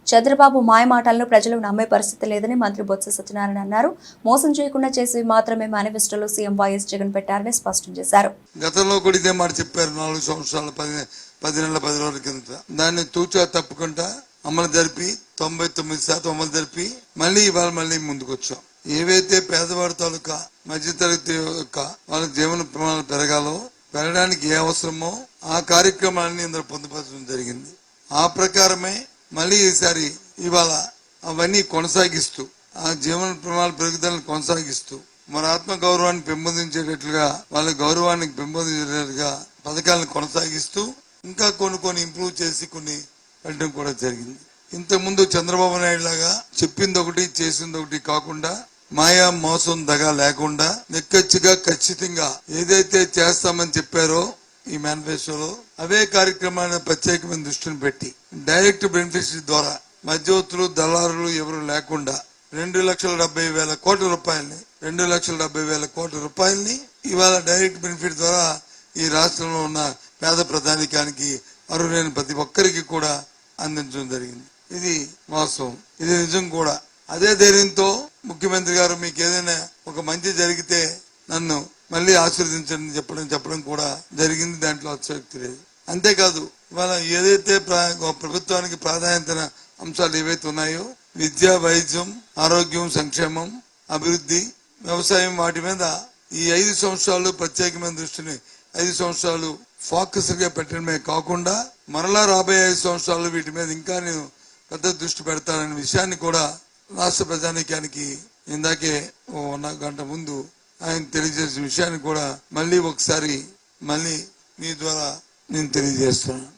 చంద్రబాబు మాయమాటలను ప్రజలు నమ్మే పరిస్థితి లేదని మంత్రి బొత్స సత్యనారాయణ అన్నారు. మోసం చేయకుండా చేసి మాత్రమే మేనిఫెస్టోలో సీఎం వైఎస్ జగన్ పెట్టారని స్పష్టం చేశారు. గతంలో కూడా ఇదే మాట చెప్పారు. 4 సంవత్సరాల 10 నెలల 10 రోజుల కింద దాన్ని తూచా తప్పకుండా అమలు జరిపి 99% అమలు జరిపి మళ్ళీ ఇవాళ ముందుకు వచ్చాం. ఏవైతే పేదవాడి తాలూకా మధ్యతరగతి యొక్క వాళ్ళ జీవన ప్రమాణాలు పెరగడానికి ఏ అవసరమో ఆ కార్యక్రమాన్ని ఇందులో పొందుపరచడం జరిగింది. ఆ ప్రకారమే మళ్ళీ ఈసారి ఇవాళ అవన్నీ కొనసాగిస్తూ ఆ జీవన ప్రమాణాల పెరుగుదలను కొనసాగిస్తూ మన ఆత్మ గౌరవాన్ని పెంపొందించేటట్లుగా వాళ్ళ గౌరవాన్ని పెంపొందించేటట్లుగా పథకాలను కొనసాగిస్తూ ఇంకా కొన్ని ఇంప్రూవ్ చేసి కొన్ని పెట్టడం కూడా జరిగింది. ఇంతకుముందు చంద్రబాబు నాయుడు లాగా చెప్పింది ఒకటి చేసింది ఒకటి కాకుండా మాయా మోసం దగా లేకుండా నిక్కచ్చిగా ఖచ్చితంగా ఏదైతే చేస్తామని చెప్పారో ఈ మేనిఫెస్టోలో అవే కార్యక్రమాలను ప్రత్యేకమైన దృష్టిని పెట్టి డైరెక్ట్ బెనిఫిట్స్ ద్వారా మధ్యవర్తులు దళారులు ఎవరు లేకుండా 2,70,000 కోట్ల రూపాయలని 2,70,000 కోట్ల రూపాయలని ఇవాళ డైరెక్ట్ బెనిఫిట్ ద్వారా ఈ రాష్ట్రంలో ఉన్న పేద ప్రధానికానికి అర్హులైన ప్రతి ఒక్కరికి కూడా అందించడం జరిగింది. ఇది వాస్తవం, ఇది నిజం కూడా. అదే ధైర్యంతో ముఖ్యమంత్రి గారు మీకు ఏదైనా ఒక మంచి జరిగితే నన్ను మళ్ళీ ఆశీర్వదించండి చెప్పడం కూడా జరిగింది. దాంట్లో అతిశయోక్తి లేదు. అంతేకాదు ఇవాళ ఏదైతే ప్రభుత్వానికి ప్రాధాన్యత అంశాలు ఏవైతే ఉన్నాయో విద్య, వైద్యం, ఆరోగ్యం, సంక్షేమం, అభివృద్ధి, వ్యవసాయం వాటి మీద ఈ 5 సంవత్సరాలు ప్రత్యేకమైన దృష్టిని 5 సంవత్సరాలు ఫోకస్ గా పెట్టడమే కాకుండా మరలా రాబోయే 5 సంవత్సరాలు వీటి మీద ఇంకా నేను పెద్ద దృష్టి పెడతాననే విషయాన్ని కూడా రాష్ట్ర ప్రజానీకానికి ఇందాకే 1 గంట ముందు ఆయన తెలియజేసిన విషయాన్ని కూడా మళ్ళీ ఒకసారి మీ ద్వారా నేను తెలియజేస్తున్నాను.